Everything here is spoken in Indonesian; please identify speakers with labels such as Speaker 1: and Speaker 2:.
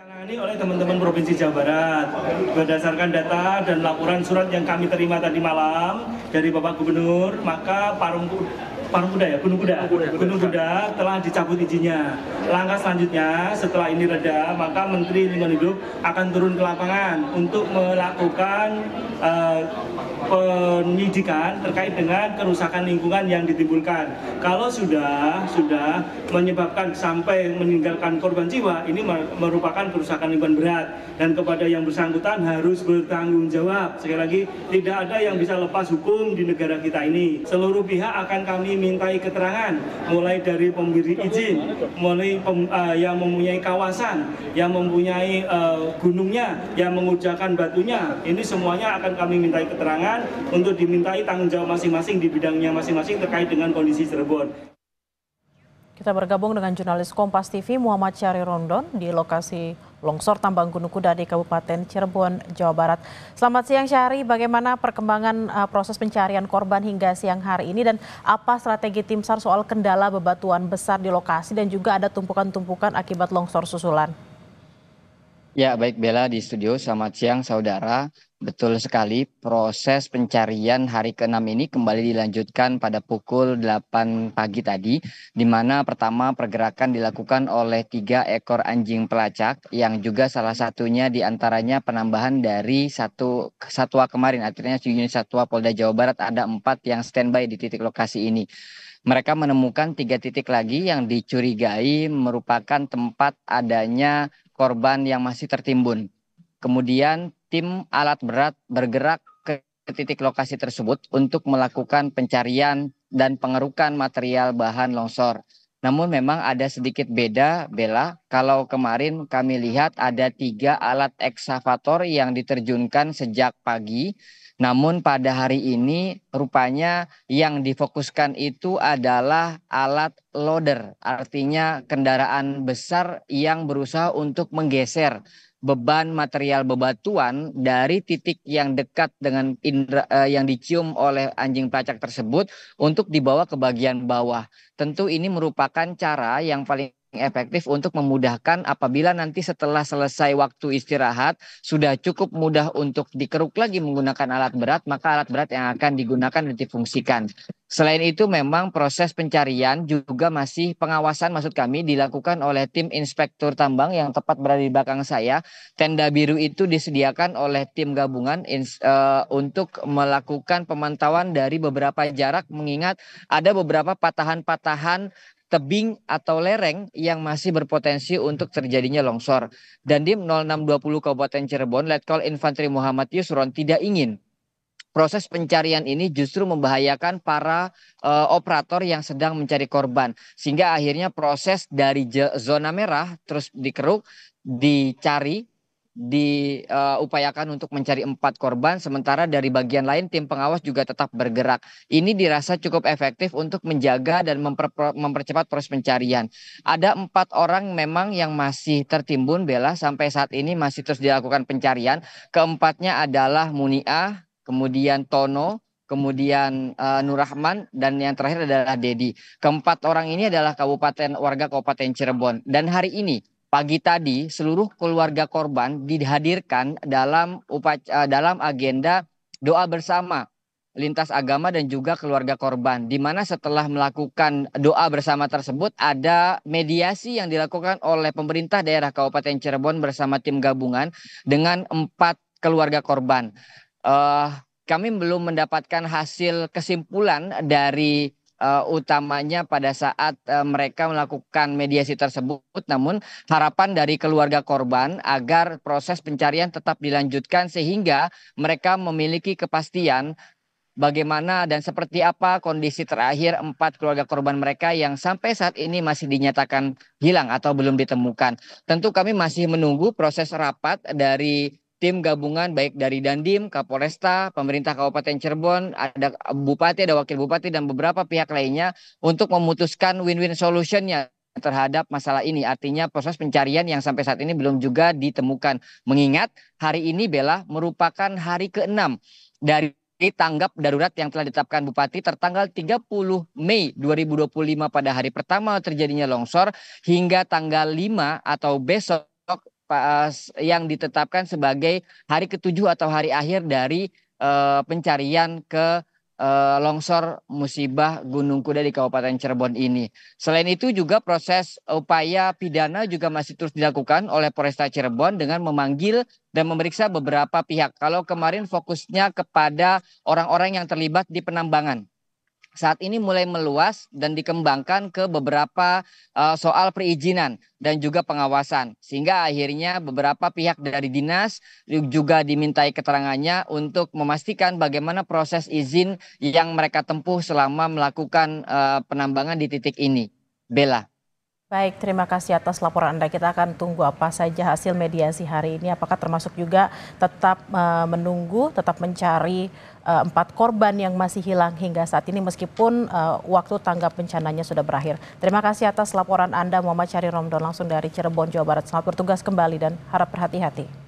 Speaker 1: Ditangani oleh teman-teman Provinsi Jawa Barat berdasarkan data dan laporan surat yang kami terima tadi malam dari Bapak Gubernur, maka Gunung Kuda telah dicabut izinnya. Langkah selanjutnya setelah ini reda, maka Menteri Lingkungan Hidup akan turun ke lapangan untuk melakukan penyidikan terkait dengan kerusakan lingkungan yang ditimbulkan. Kalau sudah menyebabkan sampai meninggalkan korban jiwa, ini merupakan kerusakan lingkungan berat dan kepada yang bersangkutan harus bertanggung jawab. Sekali lagi, tidak ada yang bisa lepas hukum di negara kita ini. Seluruh pihak akan kami mintai keterangan, mulai dari pemberi izin, mulai yang mempunyai kawasan, yang mempunyai gunungnya, yang mengujakan batunya. Ini semuanya akan kami mintai keterangan untuk dimintai tanggung jawab masing-masing di bidangnya masing-masing terkait dengan kondisi Cirebon.
Speaker 2: Kita bergabung dengan jurnalis Kompas TV Muhammad Syahri Rondon di lokasi longsor tambang Gunung Kuda di Kabupaten Cirebon, Jawa Barat. Selamat siang Syahri, bagaimana perkembangan proses pencarian korban hingga siang hari ini dan apa strategi tim SAR soal kendala bebatuan besar di lokasi dan juga ada tumpukan-tumpukan akibat longsor susulan?
Speaker 3: Ya, baik Bella di studio. Selamat siang saudara. Betul sekali, proses pencarian hari ke-6 ini kembali dilanjutkan pada pukul 8 pagi tadi, di mana pertama pergerakan dilakukan oleh 3 ekor anjing pelacak, yang juga salah satunya diantaranya penambahan dari satu satwa kemarin, artinya unit satwa Polda Jawa Barat ada 4 yang standby di titik lokasi ini. Mereka menemukan 3 titik lagi yang dicurigai merupakan tempat adanya korban yang masih tertimbun. Kemudian tim alat berat bergerak ke titik lokasi tersebut untuk melakukan pencarian dan pengerukan material bahan longsor. Namun memang ada sedikit beda, Bella. Kalau kemarin kami lihat ada 3 alat eksavator yang diterjunkan sejak pagi. Namun pada hari ini rupanya yang difokuskan itu adalah alat loader, artinya kendaraan besar yang berusaha untuk menggeser beban material bebatuan dari titik yang dekat dengan yang dicium oleh anjing pelacak tersebut untuk dibawa ke bagian bawah. Tentu ini merupakan cara yang paling efektif untuk memudahkan apabila nanti setelah selesai waktu istirahat sudah cukup mudah untuk dikeruk lagi menggunakan alat berat, maka alat berat yang akan digunakan dan difungsikan. Selain itu memang proses pencarian juga masih pengawasan maksud kami dilakukan oleh tim inspektur tambang yang tepat berada di belakang saya. Tenda biru itu disediakan oleh tim gabungan untuk melakukan pemantauan dari beberapa jarak mengingat ada beberapa patahan-patahan tebing atau lereng yang masih berpotensi untuk terjadinya longsor. Dan Dim 0620 Kabupaten Cirebon, Letkol Infanteri Muhammad Yusron tidak ingin proses pencarian ini justru membahayakan para operator yang sedang mencari korban. Sehingga akhirnya proses dari zona merah terus dikeruk, dicari, diupayakan untuk mencari 4 korban, sementara dari bagian lain tim pengawas juga tetap bergerak. Ini dirasa cukup efektif untuk menjaga dan mempercepat proses pencarian. Ada 4 orang memang yang masih tertimbun, Bella, sampai saat ini masih terus dilakukan pencarian. Keempatnya adalah Muniah, kemudian Tono, kemudian Nur Rahman, dan yang terakhir adalah Dedi. Keempat orang ini adalah warga Kabupaten Cirebon. Dan hari ini pagi tadi seluruh keluarga korban dihadirkan dalam agenda doa bersama lintas agama dan juga keluarga korban, di mana setelah melakukan doa bersama tersebut ada mediasi yang dilakukan oleh pemerintah daerah Kabupaten Cirebon bersama tim gabungan dengan 4 keluarga korban. Kami belum mendapatkan hasil kesimpulan dari utamanya pada saat mereka melakukan mediasi tersebut. Namun harapan dari keluarga korban agar proses pencarian tetap dilanjutkan sehingga mereka memiliki kepastian bagaimana dan seperti apa kondisi terakhir 4 keluarga korban mereka yang sampai saat ini masih dinyatakan hilang atau belum ditemukan. Tentu kami masih menunggu proses rapat dari tim gabungan baik dari Dandim, Kapolresta, pemerintah Kabupaten Cirebon, ada bupati, ada wakil bupati dan beberapa pihak lainnya untuk memutuskan win-win solutionnya terhadap masalah ini. Artinya proses pencarian yang sampai saat ini belum juga ditemukan. Mengingat hari ini Bella merupakan hari ke-6 dari tanggap darurat yang telah ditetapkan Bupati tertanggal 30 Mei 2025 pada hari pertama terjadinya longsor hingga tanggal 5 atau besok yang ditetapkan sebagai hari ke-7 atau hari akhir dari pencarian ke longsor musibah Gunung Kuda di Kabupaten Cirebon ini. Selain itu juga proses upaya pidana juga masih terus dilakukan oleh Polresta Cirebon dengan memanggil dan memeriksa beberapa pihak. Kalau kemarin fokusnya kepada orang-orang yang terlibat di penambangan. Saat ini mulai meluas dan dikembangkan ke beberapa soal perizinan dan juga pengawasan. Sehingga akhirnya beberapa pihak dari dinas juga dimintai keterangannya untuk memastikan bagaimana proses izin yang mereka tempuh selama melakukan penambangan di titik ini. Bella.
Speaker 2: Baik, terima kasih atas laporan Anda. Kita akan tunggu apa saja hasil mediasi hari ini. Apakah termasuk juga tetap menunggu, tetap mencari 4 korban yang masih hilang hingga saat ini meskipun waktu tanggap bencananya sudah berakhir. Terima kasih atas laporan Anda, Muhammad Syahri Romdon langsung dari Cirebon, Jawa Barat. Selamat bertugas kembali dan harap berhati-hati.